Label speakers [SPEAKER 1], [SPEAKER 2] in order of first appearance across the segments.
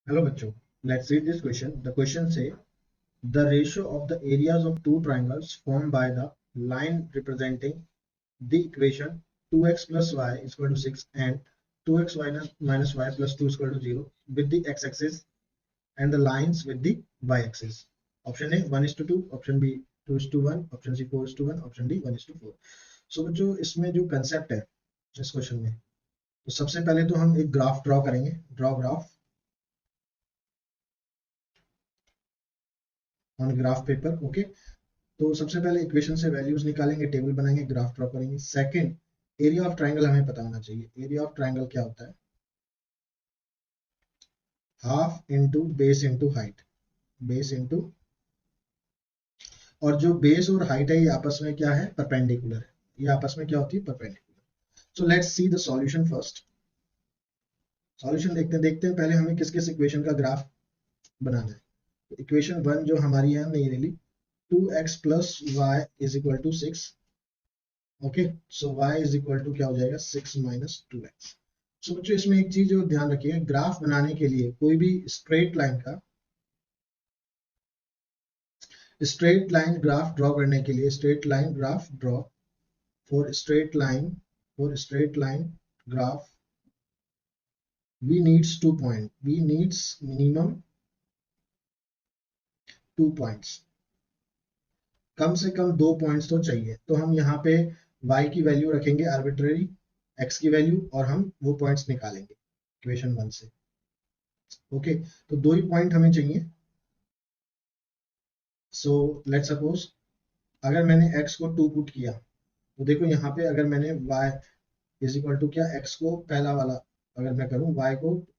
[SPEAKER 1] Hello बच्चों, let's read this question. The question say the ratio of the areas of two triangles formed by the line representing the equation 2x plus y is equal to 6 and 2x minus y plus 2 is equal to 0 with the x-axis and the lines with the y-axis. Option A 1 is to 2, option B 2 is to 1, option C 4 is to 1, option D 1 is to 4. So बच्चों इसमें जो concept है इस question में, तो सबसे पहले तो हम एक ग्राफ ड्रॉ करेंगे. Draw graph on graph paper. Okay, तो सबसे पहले इक्वेशन से वैल्यूज निकालेंगे, टेबल बनाएंगे, ग्राफ ड्रॉ करेंगे. सेकंड, एरिया ऑफ ट्रायंगल हमें पता होना चाहिए. एरिया ऑफ ट्रायंगल क्या होता है? Half into base into height. Base into, और जो बेस और हाइट है ये आपस में क्या है? परपेंडिकुलर है. ये आपस में क्या होती है? Perpendicular. So let's see the solution first. Solution देखते हैं पहले हमें किस किस इक्वेशन का ग्राफ बनाना है. इक्वेशन 1 जो हमारी है नहीं really, 2x plus y is equal to 6. Okay, so y is equal to क्या हो जाएगा? 6 माइनस 2x. सो बच्चों इसमें एक चीज जो ध्यान रखिए, ग्राफ बनाने के लिए कोई भी स्ट्रेट लाइन ग्राफ ड्रॉ करने के लिए, straight line graph draw for straight line graph we needs 2 point. We needs minimum 2 points. कम से कम 2 पॉइंट्स तो चाहिए. तो हम यहाँ पे y की वैल्यू रखेंगे आर्बिट्रेरी, x की वैल्यू, और हम वो पॉइंट्स निकालेंगे इक्वेशन 1 से. ओके, तो 2 ही पॉइंट हमें चाहिए. सो लेट सपोज अगर मैंने x को 2 पुट किया, तो देखो यहाँ पे अगर मैंने y इज इक्वल टू क्या, x को पहला वाला अगर मैं करूँ,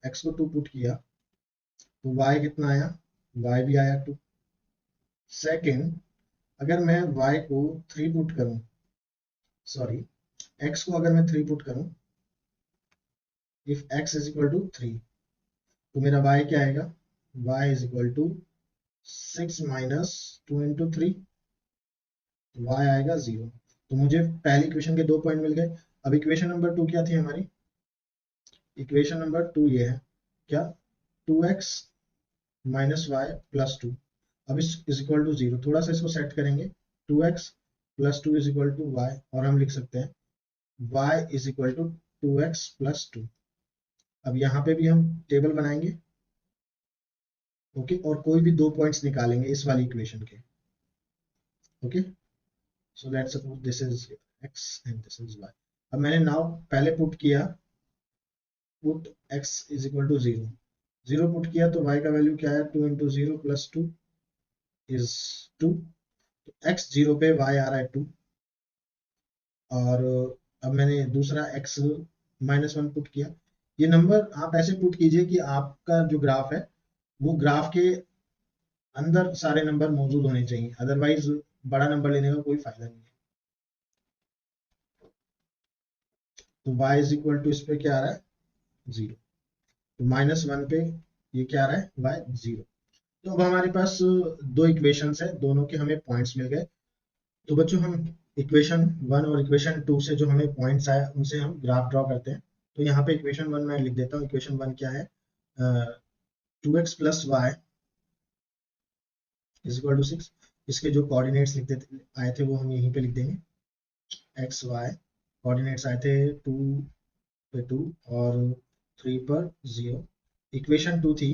[SPEAKER 1] x को 2 पुट किया तो y कितना आया? y भी आया 2. सेकेंड, अगर मैं y को 3 पुट करूं, सॉरी x को अगर मैं 3 पुट करूं, if x is equal to 3, तो मेरा y क्या आएगा? y is equal to 6 minus 2 into 3, y आएगा 0. तो मुझे पहली इक्वेशन के 2 पॉइंट मिल गए. अब इक्वेशन नंबर 2 क्या थी हमारी? इक्वेशन नंबर 2 ये है क्या? 2x minus y plus 2. अब इज इक्वल टू 0. थोड़ा सा इसको सेट करेंगे, 2x plus 2 is equal to y, और हम लिख सकते हैं y is equal to 2x plus 2. अब यहाँ पे भी हम टेबल बनाएंगे. ओके, और कोई भी 2 पॉइंट्स निकालेंगे इस वाली इक्वेशन के. Okay, so let's suppose this is x and this is y. अब मैंने नाउ पहले पुट किया, put x is equal to 0 पुट किया, तो y का वैल्यू क्या है? 2 इंटू 0 प्लस 2 इज 2. x 0 पे y आ रहा है 2. और अब मैंने दूसरा x माइनस 1 पुट किया. ये नंबर आप ऐसे पुट कीजिए कि आपका जो ग्राफ है वो ग्राफ के अंदर सारे नंबर मौजूद होने चाहिए, अदरवाइज बड़ा नंबर लेने का कोई फायदा नहीं है. तो y इज इक्वल टू इस पे क्या आ रहा है? 0. तो माइनस 1 पे ये क्या आ रहा है? y 0. तो अब हमारे पास 2 इक्वेशंस है, दोनों के हमें पॉइंट्स मिल गए. तो बच्चों हम इक्वेशन 1 और इक्वेशन 2 से जो हमें पॉइंट्स आए उनसे हम ग्राफ ड्रॉ करते हैं. तो यहाँ पे इक्वेशन 1 मैं लिख देता हूँ. इक्वेशन 1 क्या है? 2x plus y is equal to 6. इसके जो कोऑर्डिनेट्स लिख देते आए थे वो हम यहीं पे लिख देंगे. एक्स वाई कोऑर्डिनेट्स आए थे 2 पे 2 और 3 पर 0. इक्वेशन 2 थी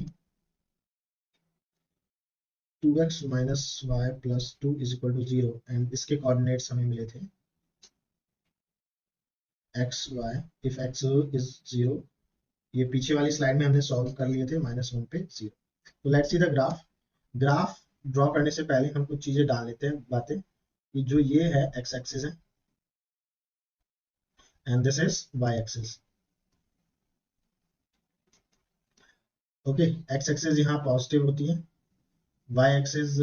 [SPEAKER 1] 2x minus y plus 2 is equal to 0, and इसके कोऑर्डिनेट्स हमें मिले थे x y. If x is 0, ये पीछे वाली स्लाइड में हमने सॉल्व कर लिए थे, -1 पे 0. तो let's see the graph draw करने से पहले हम कुछ चीजें डाल लेते हैं, बातें, कि जो ये है एक्स एक्सिस है and this is y axis. Okay, x axis यहाँ पॉजिटिव होती है, वाई एक्सिस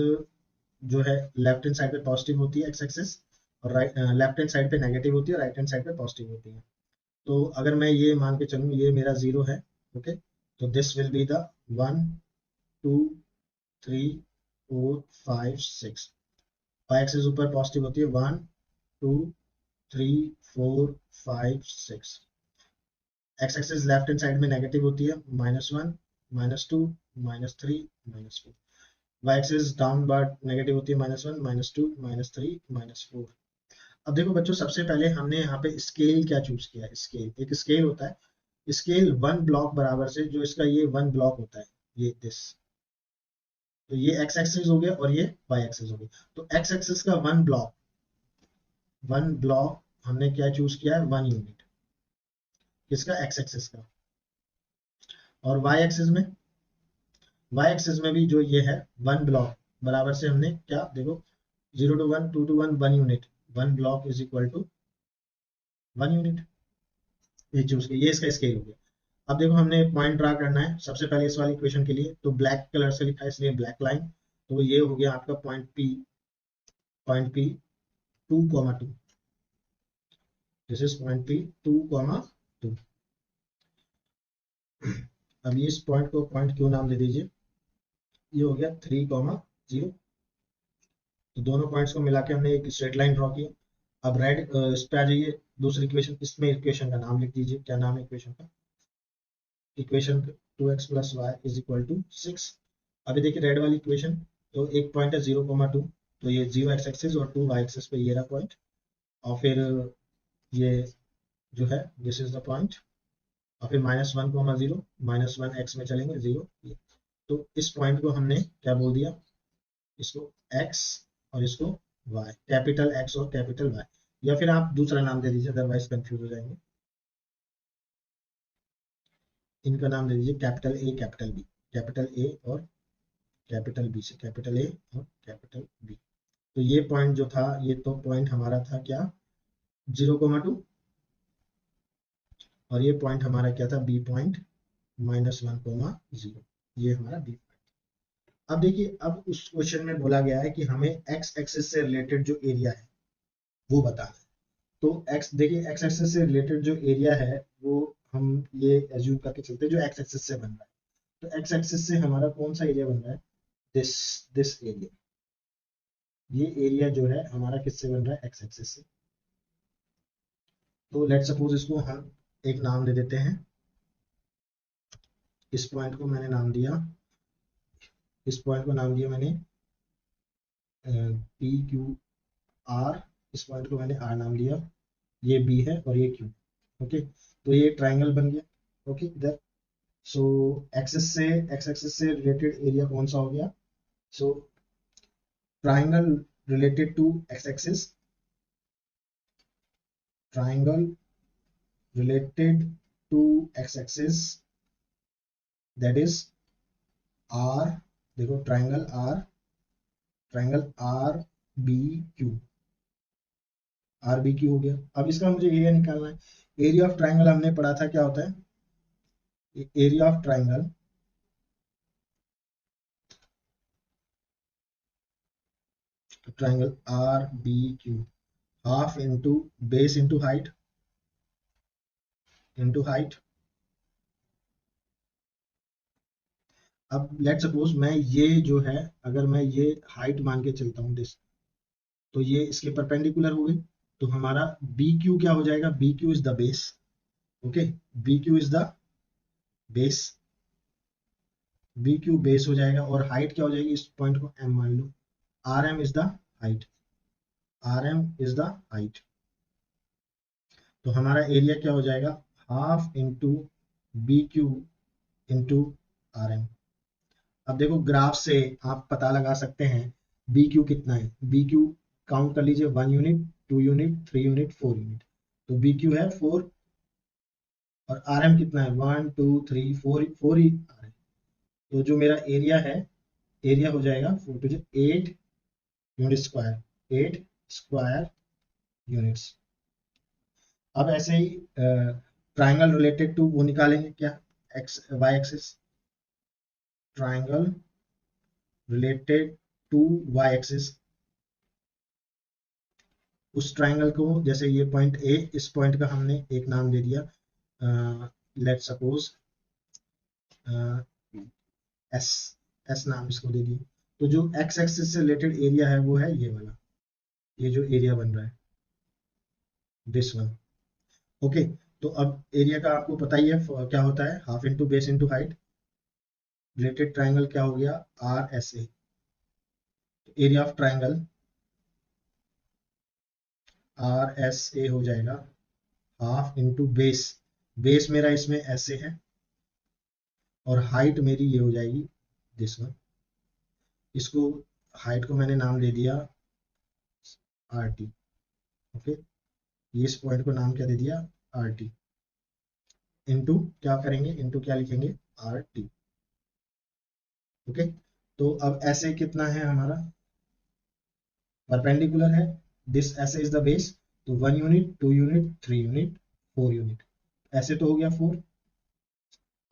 [SPEAKER 1] जो है लेफ्ट हैंड साइड पे पॉजिटिव होती है एक्स एक्सिस, और राइट लेफ्ट हैंड साइड पे नेगेटिव होती है, राइट हैंड साइड पे पॉजिटिव होती है. तो अगर मैं ये मान के चलूँ ये मेरा 0 है. ओके, तो this will be the 1 2 3 4 5 6. Y axis ऊपर पॉजिटिव होती है, 1 2 3 4 5 6. X axis left hand side में नेगेटिव होती है, -1 -2 -3 -4। वाई एक्सिस डाउनवर्ड नेगेटिव होती है -1 -2 -3 -4। अब देखो बच्चों, सबसे पहले हमने यहाँ पे स्केल क्या चूज किया है। स्केल, एक स्केल होता है, स्केल 1 ब्लॉक बराबर से, जो इसका ये 1 ब्लॉक होता है, ये दिस, तो ये एक्स एक्सिस हो गया और ये वाई एक्सिस हो गया। तो एक्स एक्सिस का 1 ब्लॉक हमने क्या चूज किया है, 1 यूनिट, किसका, एक्स एक्सिस का। और वाई एक्सिस में भी जो ये है 1 ब्लॉक बराबर से हमने क्या, देखो 0 to 1 2 to 1 1 unit, 1 block is equal to 1 unit, ये चूज किया, ये इसका स्केल हो गया। अब देखो हमने एक पॉइंट ड्रा करना है सबसे पहले इस वाली इक्वेशन के लिए, तो ब्लैक कलर से लिखा है इसलिए ब्लैक लाइन, तो ये हो गया आपका point P 2,2, this is point P 2,2। अब ये इस पॉइंट को पॉइंट क्यू नाम दे दीजिए, ये हो गया 3,0। तो दोनों पॉइंट्स को मिला के हमने एक स्ट्रेट लाइन ड्रॉ किया। अब रेड इस पे आ जाइए, दूसरी इक्वेशन, इसमें इक्वेशन का नाम लिख दीजिए, क्या नाम है इक्वेशन का, इक्वेशन 2x + y = 6। अभी देखिए रेड वाली इक्वेशन, तो एक पॉइंट है 0,2, तो ये 0 एक्स एक्सिस और 2 वाई एक्सिस पे ये रहा पॉइंट, और फिर ये जो है दिस इज द पॉइंट, और फिर -1,0 -1 एक्स में चलेंगे 0, तो इस पॉइंट को हमने क्या बोल दिया, इसको x और इसको y, कैपिटल x और कैपिटल y, या फिर आप दूसरा नाम दे दीजिए, अदरवाइज कंफ्यूज हो जाएंगे। इनका नाम दे दीजिए capital A capital B, capital A और कैपिटल B से, कैपिटल A और कैपिटल B। तो ये पॉइंट जो था, ये तो पॉइंट हमारा था क्या, 0,2, और ये पॉइंट हमारा क्या था, B पॉइंट -1,0, ये हमारा B पॉइंट। अब देखिए, अब उस क्वेश्चन में बोला गया है कि हमें x एक्सिस से रिलेटेड जो एरिया है वो बताना है। तो x, देखिए x एक्सिस से रिलेटेड जो एरिया है वो हम ये एज्यूम करके चलते हैं जो x एक्सिस से बन रहा है। तो x एक्सिस से हमारा कौन सा एरिया बन रहा है, दिस दिस एरिया, ये एरिया जो है हमारा किससे बन रहा है, x एक्सिस से। तो लेट सपोज इसको हम एक नाम दे देते हैं, इस पॉइंट को मैंने नाम दिया, इस पॉइंट को नाम दिया मैंने पी क्यू आर, इस पॉइंट को मैंने आर नाम दिया, ये बी है और ये क्यू। ओके, तो ये ट्राइंगल बन गया। ओके, इधर सो एक्स एक्सिस से रिलेटेड एरिया कौन सा हो गया, so triangle related to x axis, triangle related to x axis, that is R, देखो triangle R B Q, R B Q हो गया। अब इसका मुझे एरिया निकालना है। एरिया ऑफ ट्राइंगल हमने पढ़ा था क्या होता है, area of triangle R B Q, half into base into height, अब लेट सपोज मैं ये जो है, अगर मैं ये हाइट मान के चलता हूँ दिस, तो ये इसके परपेंडिकुलर हो गई, तो हमारा बी क्यू क्या हो जाएगा, B Q is the base. Okay, B Q is the base, B Q base हो जाएगा, और हाइट क्या हो जाएगी, इस पॉइंट को एम मान लो, R M is the height, R M is the height. तो हमारा एरिया क्या हो जाएगा, half into B Q into R M. अब देखो ग्राफ से आप पता लगा सकते हैं बी क्यू कितना है, बी क्यू काउंट कर लीजिए, 1 यूनिट, 2 यूनिट, 3 यूनिट, 4 यूनिट, तो बी क्यू है 4, और आर एम कितना है, 1 2 3 4, 4 ही आ रहा है। तो जो मेरा एरिया है, एरिया हो जाएगा 4 to 8 unit square, 8 square units. अब ऐसे ही ट्राइंगल रिलेटेड टू वो निकालेंगे क्या, x y axis, triangle related to y axis, उस ट्राइंगल को, जैसे ये पॉइंट ए, इस पॉइंट का हमने एक नाम दे दिया, लेट सपोज एस, एस नाम इसको दे दिया। तो जो एक्स एक्सिस से रिलेटेड एरिया है वो है ये वाला, ये जो एरिया बन रहा है, दिस वन। ओके, तो अब एरिया का आपको पता ही है क्या होता है, half into base into height. Related triangle क्या हो गया, R S A. Area of triangle R S A हो जाएगा हाफ इंटू बेस, बेस मेरा इसमें ऐसे है और हाइट मेरी ये हो जाएगी दिस वन। इसको हाइट को मैंने नाम दे दिया आर टी। ओके, इस पॉइंट को नाम क्या दे दिया, आर टी। इंटू क्या करेंगे, इंटू क्या लिखेंगे, आर टी। ओके, तो अब ऐसे कितना है हमारा, परपेंडिकुलर है, दिस ऐसे इज द बेस, तो 1 यूनिट, 2 यूनिट, 3 यूनिट, 4 यूनिट, ऐसे तो हो गया 4।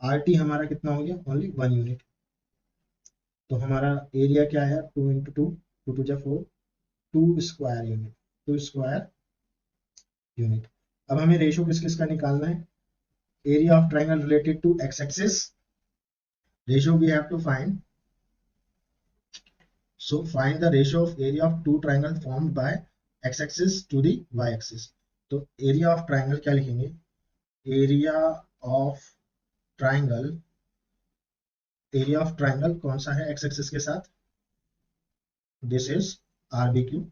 [SPEAKER 1] आर टी हमारा कितना हो गया, ओनली 1 यूनिट। तो हमारा एरिया क्या है, 2 इंटू 2, 2 टू जा 4, 2 स्क्वायर यूनिट, 2 स्क्वायर यूनिट। अब हमें रेशो किस किस का निकालना है, area of triangle related to x axis, ratio we have to find. So find the ratio of area of two triangle formed by x-axis to the y-axis. तो area of triangle क्या लिखेंगे, area of triangle, area of triangle कौन सा है x-axis के साथ, this is RBQ,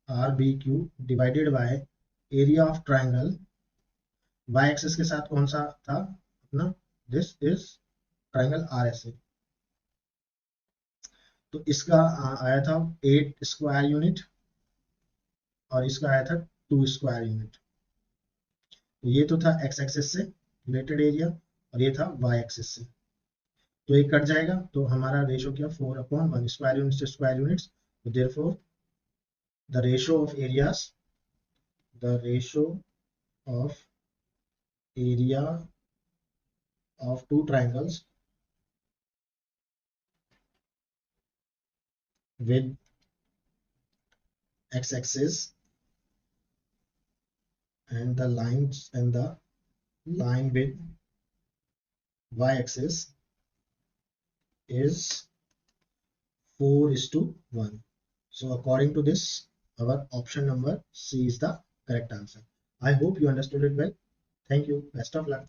[SPEAKER 1] RBQ divided by area of triangle y-axis के साथ कौन सा था अपना, this is triangle RSA। तो इसका आया था 8 स्क्वायर यूनिट और इसका आया था 2 स्क्वायर यूनिट। तो ये तो था एक्स एक्सिस से रिलेटेड एरिया और ये था वाई एक्सिस से, तो ये कट जाएगा, तो हमारा रेशो क्या, 4/1 स्क्वायर यूनिट से स्क्वायर यूनिट्स। तो therefore the ratio of areas, the ratio of area of two triangles with x-axis and the line with y-axis is 4:1. So according to this, our option number C is the correct answer. I hope you understood it well. Thank you. Best of luck.